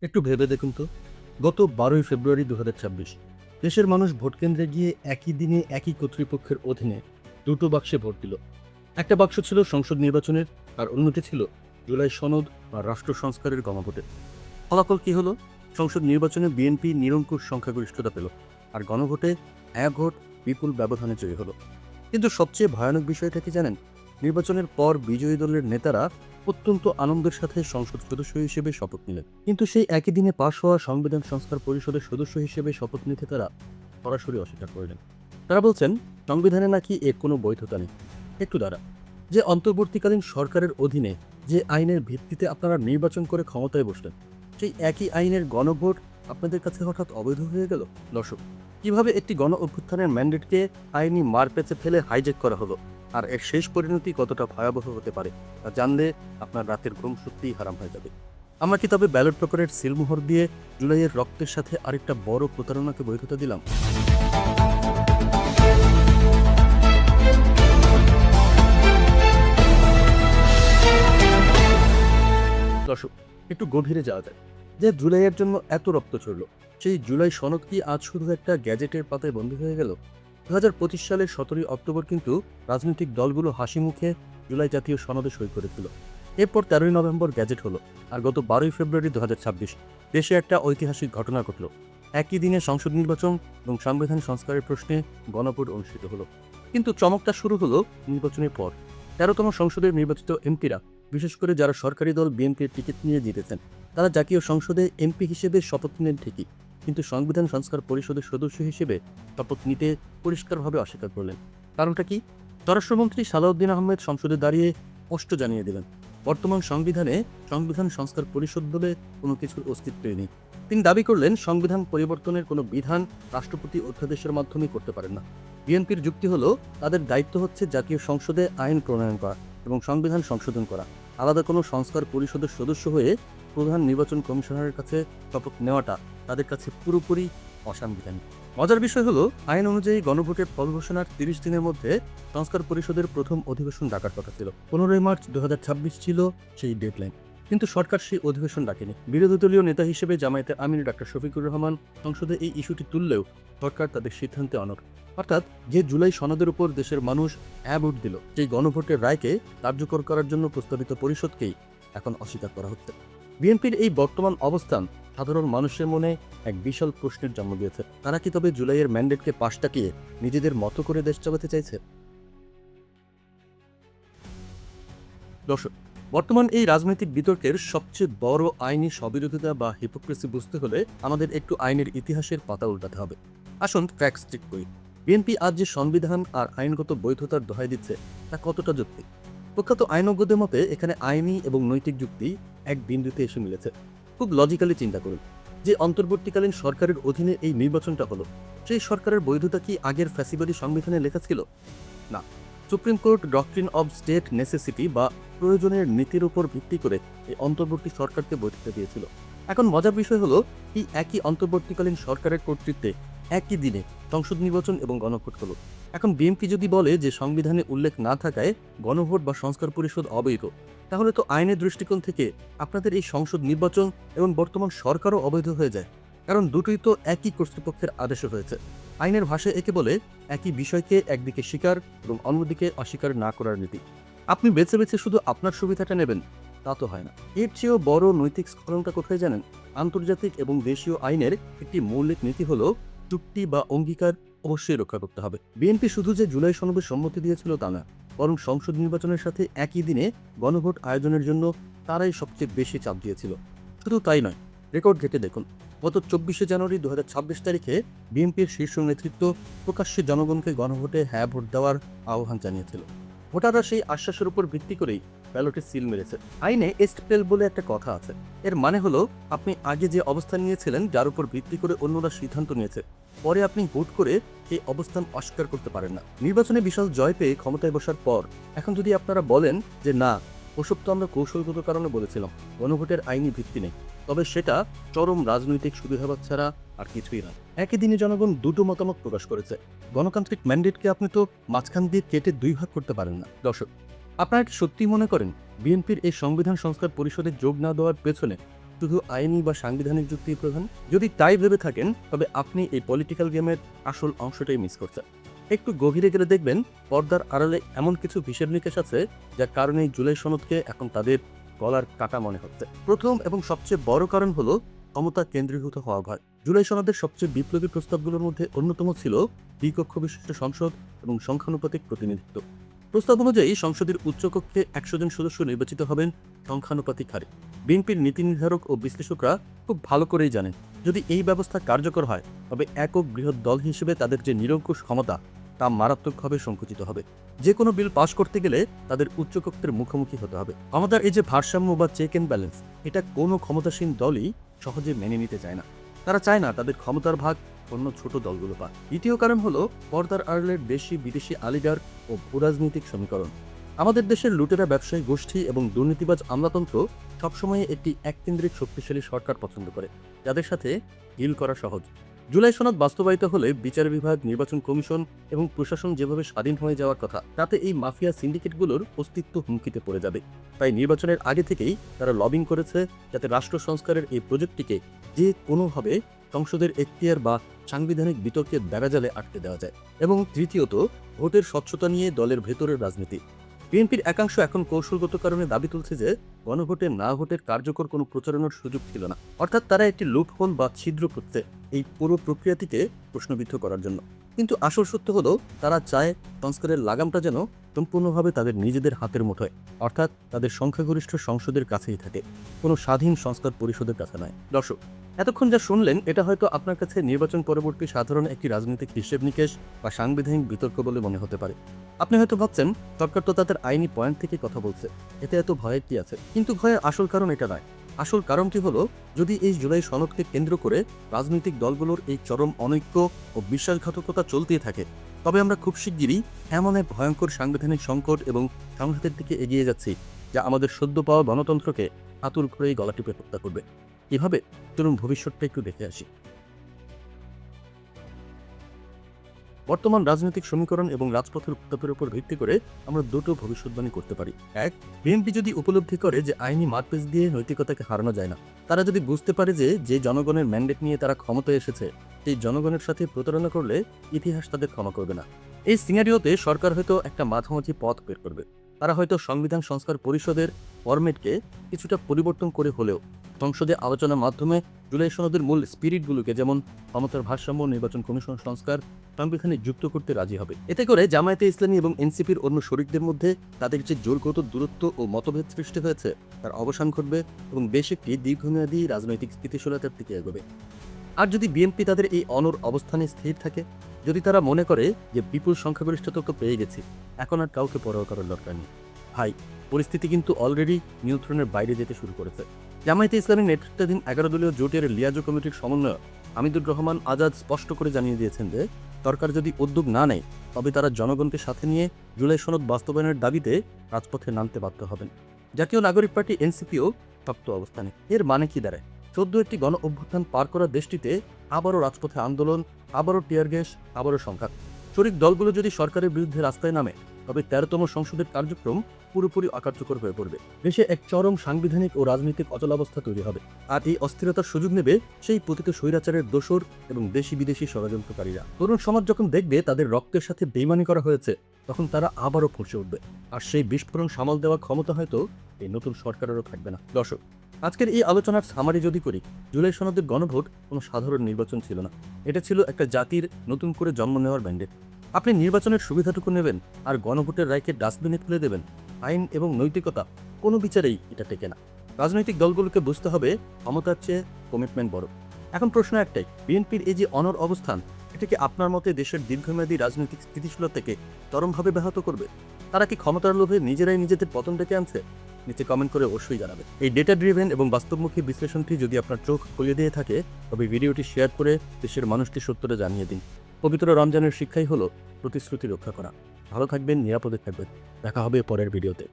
একটু ভেবে দেখুন তো, গত 12ই ফেব্রুয়ারি 2026 দেশের মানুষ ভোটকেন্দ্রে গিয়ে একই দিনে একই কর্তৃপক্ষের অধীনে দুটো বাক্সে ভোট দিল। একটা বাক্স ছিল সংসদ নির্বাচনের, আর অন্যটি ছিল জুলাই সনদ বা রাষ্ট্র সংস্কারের গণভোটের। ফলাফল কি হলো? সংসদ নির্বাচনে বিএনপি নিরঙ্কুশ সংখ্যাগরিষ্ঠতা পেল, আর গণভোটে এক ভোট বিপুল ব্যবধানে জয়ী হলো। কিন্তু সবচেয়ে ভয়ানক বিষয়টা কি জানেন? নির্বাচনের পর বিজয়ী দলের নেতারা অত্যন্ত আনন্দের সাথে সংসদ সদস্য হিসেবে শপথ নিলেন, কিন্তু সেই একই দিনে পাশ হওয়া সংবিধান সংস্কার পরিষদের সদস্য হিসেবে শপথ নিতে তারা সরাসরি অস্বীকার করলেন। তারা বলছেন সংবিধানে নাকি এর কোনো বৈধতা নেই। একটু দ্বারা যে অন্তর্বর্তীকালীন সরকারের অধীনে যে আইনের ভিত্তিতে আপনারা নির্বাচন করে ক্ষমতায় বসলেন, সেই একই আইনের গণভোট আপনাদের কাছে হঠাৎ অবৈধ হয়ে গেল। দর্শক, কিভাবে একটি গণ অভ্যুত্থানের ম্যান্ডেটকে আইনি মারপ্যাচে ফেলে হাইজ্যাক করা হলো, আর এর শেষ পরিণতি কতটা ভয়াবহ হতে পারে তা জানলে আপনার রাতের ঘুম সত্যিই হারাম হয়ে যাবে। আমরা কি তবে ব্যালট পেপারের সিলমোহর দিয়ে জুলাইয়ের রক্তের সাথে আরেকটা বড় প্রতারণাকে বৈধতা দিলাম? দর্শক, একটু গভীরে যাওয়া যায়। যে জুলাইয়ের জন্য এত রক্ত ঝরল, সেই জুলাই সনদ কি আজ শুধু একটা গ্যাজেটের পাতায় বন্দী হয়ে গেল? 2025 সালের 17ই অক্টোবর কিন্তু রাজনৈতিক দলগুলো হাসি মুখে জুলাই জাতীয় সনদে সই করেছিল। এরপর 13ই নভেম্বর গ্যাজেট হলো, আর গত 12ই ফেব্রুয়ারি 2026 দেশে একটা ঐতিহাসিক ঘটনা ঘটল। একই দিনে সংসদ নির্বাচন এবং সংবিধান সংস্কারের প্রশ্নে গণভোট অনুষ্ঠিত হলো। কিন্তু চমকটা শুরু হলো নির্বাচনের পর। 13তম সংসদের নির্বাচিত এমপিরা, বিশেষ করে যারা সরকারি দল বিএনপির টিকিট নিয়ে জিতেছেন, তারা জাতীয় সংসদে এমপি হিসেবে শপথ নিলেন ঠিকই, কিন্তু সংবিধান সংস্কার পরিষদের সদস্য হিসেবে শপথ নিতে পরিষ্কারভাবে অস্বীকার করলেন। কারণটা কি? স্বরাষ্ট্রমন্ত্রী সালাউদ্দিন আহমেদ সংসদে দাঁড়িয়ে স্পষ্ট জানিয়ে দিলেন, বর্তমান সংবিধানে সংবিধান সংস্কার পরিষদ বলে কোনো কিছুর অস্তিত্বই নেই। তিনি দাবি করলেন, সংবিধান পরিবর্তনের কোনো বিধান রাষ্ট্রপতি অধ্যাদেশের মাধ্যমে করতে পারেন না। বিএনপির যুক্তি হলো, তাদের দায়িত্ব হচ্ছে জাতীয় সংসদে আইন প্রণয়ন করা এবং সংবিধান সংশোধন করা। আলাদা কোনো সংস্কার পরিষদের সদস্য হয়ে প্রধান নির্বাচন কমিশনারের কাছে শপথ নেওয়াটা তাদের কাছে পুরোপুরি অসাংবিধানিক। মজার বিষয় হলো, আইন অনুযায়ী গণভোটের ফল ঘোষণার 30 দিনের মধ্যে সংস্কার পরিষদের প্রথম অধিবেশন ডাকার কথা ছিল। 15ই মার্চ 2026 ছিল সেই ডেডলাইন, কিন্তু সরকার সেই অধিবেশন ডাকেনি। বিরোধী দলীয় নেতা হিসেবে জামায়াতের আমির ডাক্তার শফিকুর রহমান সংসদে এই ইস্যুটি তুললেও সরকার তাদের সিদ্ধান্তে অনড়। অর্থাৎ যে জুলাই সনদের উপর দেশের মানুষ হ্যাঁ ভোট দিল, সেই গণভোটের রায়কে কার্যকর করার জন্য প্রস্তাবিত পরিষদকেই এখন অস্বীকার করা হচ্ছে। বিএনপির এই বর্তমান অবস্থান সাধারণ মানুষের মনে এক বিশাল প্রশ্নের জন্ম দিয়েছে। তারা কি তবে জুলাইয়ের ম্যান্ডেটকে পাশ কাটিয়ে নিজেদের মতো করে দেশ চালাতে চাইছে? দর্শক, বর্তমান এই রাজনৈতিক বিতর্কের সবচেয়ে বড় আইনি স্ববিরোধিতা বা হিপোক্রেসি বুঝতে হলে আমাদের একটু আইনের ইতিহাসের পাতা উল্টাতে হবে। আসুন ফ্যাক্টস চেক করি। বিএনপি আজ যে সংবিধান আর আইনগত বৈধতার দোহাই দিচ্ছে, তা কতটা যৌক্তিক? প্রখ্যাত আইনজ্ঞদের মতে এখানে আইনি এবং নৈতিক যুক্তি এক বিন্দুতে এসে মিলেছে। খুব লজিক্যালি চিন্তা করুন, যে অন্তর্বর্তীকালীন সরকারের অধীনে এই নির্বাচনটা হলো, সেই সরকারের বৈধতা কি আগের ফ্যাসিবাদী সংবিধানে লেখা ছিল? না। Supreme court doctrine of state necessity বা প্রয়োজনের নীতির উপর ভিত্তি করে এই অন্তর্বর্তী সরকারকে বৈধতা দিয়েছিল। এখন মজার বিষয় হলো, এই একই অন্তর্বর্তীকালীন সরকারের কর্তৃত্বে একই দিনে সংসদ নির্বাচন এবং গণভোট হলো। এখন বিএনপি যদি বলে যে সংবিধানে উল্লেখ না থাকায় গণভোট বা সংস্কার পরিষদ অবৈধ, তাহলে তো আইনের দৃষ্টিকোণ থেকে আপনাদের এই সংসদ নির্বাচন এবং বর্তমান সরকারও অবৈধ হয়ে যায়, কারণ দুটোই তো একই কর্তৃপক্ষের আদেশে হয়েছে। আইনের ভাষায় একে বলে একই বিষয়কে একদিকে স্বীকার এবং অন্যদিকে অস্বীকার না করার নীতি। আপনি বেছে বেছে শুধু আপনার সুবিধাটা নেবেন, তা তো হয় না। এর চেয়েও বড় নৈতিক স্খলনটা কোথায় জানেন? আন্তর্জাতিক এবং দেশীয় আইনের একটি মৌলিক নীতি হলো, চুক্তি বা অঙ্গীকার অবশ্যই রক্ষা করতে হবে। বিএনপি শুধু যে জুলাই সনদে সম্মতি দিয়েছিল তা না, বরং সংসদ নির্বাচনের সাথে একই দিনে গণভোট আয়োজনের জন্য তারাই সবচেয়ে বেশি চাপ দিয়েছিল। শুধু তাই নয়, রেকর্ড ঘেটে দেখুন, গত 24শে জানুয়ারি 2026 তারিখে বিএনপির শীর্ষ নেতৃত্ব প্রকাশ্যে জনগণকে গণভোটে হ্যাঁ ভোট দেওয়ার আহ্বান জানিয়েছিল। ভোটাররা সেই আশ্বাসের উপর ভিত্তি করেই ব্যালটে সিল মেরেছে। আইনে এস্টপেল বলে একটা কথা আছে। এর মানে হলো, আপনি আগে যে অবস্থান নিয়েছিলেন, যার উপর ভিত্তি করে অন্যরা সিদ্ধান্ত নিয়েছে, পরে আপনি ভোট করে সেই অবস্থান অস্বীকার করতে পারেন না। নির্বাচনে বিশাল জয় পেয়ে ক্ষমতায় বসার পর এখন যদি আপনারা বলেন যে না, ওসব তো আমরা কৌশলগত কারণে বলেছিলাম, গণভোটের আইনি ভিত্তি নেই, তবে সেটা চরম রাজনৈতিক সুবিধাবাদ ছাড়া আর কিছুই নয়। একই দিনে জনগণ দুটো মতামত প্রকাশ করেছে। গণতান্ত্রিক ম্যান্ডেটকে আপনি তো মাঝখান দিয়ে কেটে দুই ভাগ করতে পারেন না। দর্শক, আপনারা কি সত্যিই মনে করেন বিএনপির এই সংবিধান সংস্কার পরিষদে যোগ না দেওয়ার পেছনে শুধু আইনি বা সাংবিধানিক যুক্তি প্রধান? যদি তাই ভেবে থাকেন তবে আপনি এই পলিটিক্যাল গেমের আসল অংশটাই মিস করছেন। একটু গভীরে গেলে দেখবেন পর্দার আড়ালে এমন কিছু হিসেব নিকেশ আছে যার কারণে জুলাই সনদকে এখন তাদের গলার কাটা মনে হচ্ছে। প্রথম এবং সবচেয়ে বড় কারণ হলো ক্ষমতা কেন্দ্রীভূত হওয়া ভয়। জুলাই সনদের সবচেয়ে বিপ্লবী প্রস্তাবগুলোর মধ্যে অন্যতম ছিল দ্বিকক্ষ বিশিষ্ট সংসদ এবং সংখ্যানুপাতিক প্রতিনিধিত্ব। প্রস্তাব অনুযায়ী সংসদের উচ্চকক্ষে 100 জন সদস্য নির্বাচিত হবেন সংখ্যানুপাতিক হারে। বিএনপির নীতি নির্ধারক ও বিশ্লেষকরা খুব ভালো করেই জানেন, যদি এই ব্যবস্থা কার্যকর হয় তবে একক বৃহৎ দল হিসেবে তাদের যে নিরঙ্কুশ ক্ষমতা তা মারাত্মকভাবে সংকুচিত হবে। যে কোনো বিল পাশ করতে গেলে তাদের উচ্চকক্ষের মুখোমুখি হতে হবে। ক্ষমতার এই যে ভারসাম্য বা চেক অ্যান্ড ব্যালেন্স, এটা কোনো ক্ষমতাসীন দলই সহজে মেনে নিতে চায় না। তারা চায় না তাদের ক্ষমতার ভাগ অন্য ছোট দলগুলো পায়। দ্বিতীয় কারণ হলো পর্দার আড়ালের দেশি বিদেশি আলিগার ও ভূরাজনৈতিক সমীকরণ। আমাদের দেশের লুটেরা ব্যবসায়ী গোষ্ঠী এবং দুর্নীতিবাজ আমলাতন্ত্র সবসময় একটি এককেন্দ্রিক শক্তিশালী সরকার পছন্দ করে, যাদের সাথে ডিল করা সহজ। জুলাই সনদ বাস্তবায়িত হলে বিচার বিভাগ, নির্বাচন কমিশন এবং প্রশাসন যেভাবে স্বাধীন হয়ে যাওয়ার কথা, তাতে এই মাফিয়া সিন্ডিকেটগুলোর অস্তিত্ব হুমকিতে পড়ে যাবে। তাই নির্বাচনের আগে থেকেই তারা লবিং করেছে যাতে রাষ্ট্র সংস্কারের এই প্রজেক্টটিকে যে কোনোভাবে সংসদের এখতিয়ার বা সাংবিধানিক বিতর্কের বেড়াজালে আটকে দেওয়া যায়। এবং তৃতীয়ত, ভোটের স্বচ্ছতা নিয়ে দলের ভেতরের রাজনীতি। বিএনপির একাংশ এখন কৌশলগত কারণে দাবি তুলছে যে গণভোটে না ভোটের কার্যকর কোনো প্রচারণার সুযোগ ছিল না। অর্থাৎ তারা একটি লুপহোল বা ছিদ্র করছে এই পুরো প্রক্রিয়াটিকে প্রশ্নবিদ্ধ করার জন্য। কিন্তু আসল সত্য হলো তারা চায় সংস্কারের লাগামটা যেন সম্পূর্ণভাবে তাদের নিজেদের হাতের মুঠোয়, অর্থাৎ তাদের সংখ্যাগরিষ্ঠ সংসদের কাছেই থাকে, কোনো স্বাধীন সংস্কার পরিষদের কাছে নয়। দর্শক, এতক্ষণ যা শুনলেন এটা হয়তো আপনার কাছে নির্বাচন পরবর্তী সাধারণ একটি রাজনৈতিক হিসেব নিকেশ বা সাংবিধানিক বিতর্ক বলে মনে হতে পারে। আপনি হয়তো ভাবছেন সরকার তো তাদের আইনি পয়েন্ট থেকে কথা বলছে, এতে এত ভয়ের কি আছে? কিন্তু ভয়ের আসল কারণ এটা নয়। আসল কারণটি হলো, যদি এই জুলাই সনদকে কেন্দ্র করে রাজনৈতিক দলগুলোর এই চরম অনৈক্য ও বিশ্বাসঘাতকতা চলতেই থাকে, তবে আমরা খুব শিগগিরই এমন এক ভয়ঙ্কর সাংবিধানিক সংকট এবং সংঘাতের দিকে এগিয়ে যাচ্ছি যা আমাদের সদ্য পাওয়া গণতন্ত্রকে হাতুড় করেই গলা টিপে হত্যা করবে। এভাবে চলুন ভবিষ্যৎটা একটু দেখে আসি। বর্তমান রাজনৈতিক সমীকরণ এবং রাজপথের উত্তাপের উপর ভিত্তি করে আমরা দুটো ভবিষ্যৎবাণী করতে পারি। এক, বিএনপি যদি উপলব্ধি করে যে আইনি মারপ্যাচ দিয়ে নৈতিকতাকে হারানো যায় না, তারা যদি বুঝতে পারে যে জনগণের ম্যান্ডেট নিয়ে তারা ক্ষমতায় এসেছে, সেই জনগণের সাথে প্রতারণা করলে ইতিহাস তাদের ক্ষমা করবে না। এই সিনারিওতে সরকার হয়তো একটা মাঝামাঝি পথ বের করবে। তারা হয়তো সংবিধান সংস্কার পরিষদের ফরম্যাটকে কিছুটা পরিবর্তন করে হলেও সংসদে আলোচনার মাধ্যমে জুলাই সনদের মূল স্পিরিটগুলোকে, যেমন ক্ষমতার ভারসাম্য, নির্বাচন কমিশন সংস্কার, সংবিধানে যুক্ত করতে রাজি হবে। এতে করে জামায়াতে ইসলামী এবং এনসিপির অন্য শরিকদের মধ্যে তাদের যে জোরগত দূরত্ব ও মতভেদ সৃষ্টি হয়েছে তার অবসান ঘটবে এবং দেশ একটি দীর্ঘমেয়াদী রাজনৈতিক স্থিতিশীলতার দিকে এগোবে। আর যদি বিএনপি তাদের এই অনড় অবস্থানে স্থির থাকে, যদি তারা মনে করে যে বিপুল সংখ্যাগরিষ্ঠতা তো পেয়ে গেছি, এখন আর কাউকে পরোয়া করার দরকার নেই, ভাই, পরিস্থিতি কিন্তু অলরেডি নিয়ন্ত্রণের বাইরে যেতে শুরু করেছে। জামায়াতে ইসলামীর নেতৃত্বাধীন 11 দলীয় জোটের লিয়াজো কমিটির সমন্বয়ক হামিদুর রহমান আজাদ স্পষ্ট করে জানিয়ে দিয়েছেন যে সরকার যদি উদ্যোগ না নেয় তবে তারা জনগণকে সাথে নিয়ে জুলাই সনদ বাস্তবায়নের দাবিতে রাজপথে নামতে বাধ্য হবেন। জাতীয় নাগরিক পার্টি এনসিপিও শক্ত অবস্থানে। এর মানে কি দাঁড়ায়? 14 একটি গণ অভ্যুত্থান পার করা দেশটিতে আবারও রাজপথে আন্দোলন, আবারও টিয়ার গ্যাস, আবারও সংঘাত। শরিক দলগুলো যদি সরকারের বিরুদ্ধে রাস্তায় নামে তবে 13তম সংসদের কার্যক্রম পুরোপুরি অকার্যকর হয়ে পড়বে। দেশে এক চরম সাংবিধানিক ও রাজনৈতিক অচলাবস্থা তৈরি হবে। আর এই অস্থিরতার সুযোগ নেবে সেই পতিত স্বৈরাচারের দোসর এবং দেশি বিদেশি ষড়যন্ত্রকারীরা। তরুণ সমাজ যখন দেখবে তাদের রক্তের সাথে বেইমানি করা হয়েছে, তখন তারা আবারও ফুঁসে উঠবে। আর সেই বিস্ফোরণ সামাল দেওয়ার ক্ষমতা হয়তো এই নতুন সরকারেরও থাকবে না। দর্শক, আজকের এই আলোচনার সামারি যদি করি, জুলাই সনদের গণভোট কোনো সাধারণ নির্বাচন ছিল না। এটা ছিল একটা জাতির নতুন করে জন্ম নেওয়ার ম্যান্ডেট। আপনি নির্বাচনের সুবিধাটুকু নেবেন আর গণভোটের রায়কে ডাস্টবিনে ফেলে দেবেন। আইন এবং নৈতিকতা কোনো বিচারেই এটা টেকে না। রাজনৈতিক দলগুলোকে বুঝতে হবে ক্ষমতার চেয়ে কমিটমেন্ট বড়। এখন প্রশ্ন একটাই, বিএনপির এই যে অনড় অবস্থান, এটা কি আপনার মতে দেশের দীর্ঘমেয়াদী রাজনৈতিক স্থিতিশীলতাকে চরমভাবে ব্যাহত করবে? তারা কি ক্ষমতার লোভে নিজেরাই নিজেদের পতন ডেকে আনছে? নিচে কমেন্ট করে অবশ্যই জানাবেন। এই ডেটা ড্রিভেন এবং বাস্তবমুখী বিশ্লেষণটি যদি আপনার চোখ খুলে দিয়ে থাকে তবে ভিডিওটি শেয়ার করে দেশের মানুষকে সত্যটা জানিয়ে দিন। পবিত্র রমজানের শিক্ষাই হলো প্রতিশ্রুতি রক্ষা করা। ভালো থাকবেন, নিরাপদে থাকবেন। দেখা হবে পরের ভিডিওতে।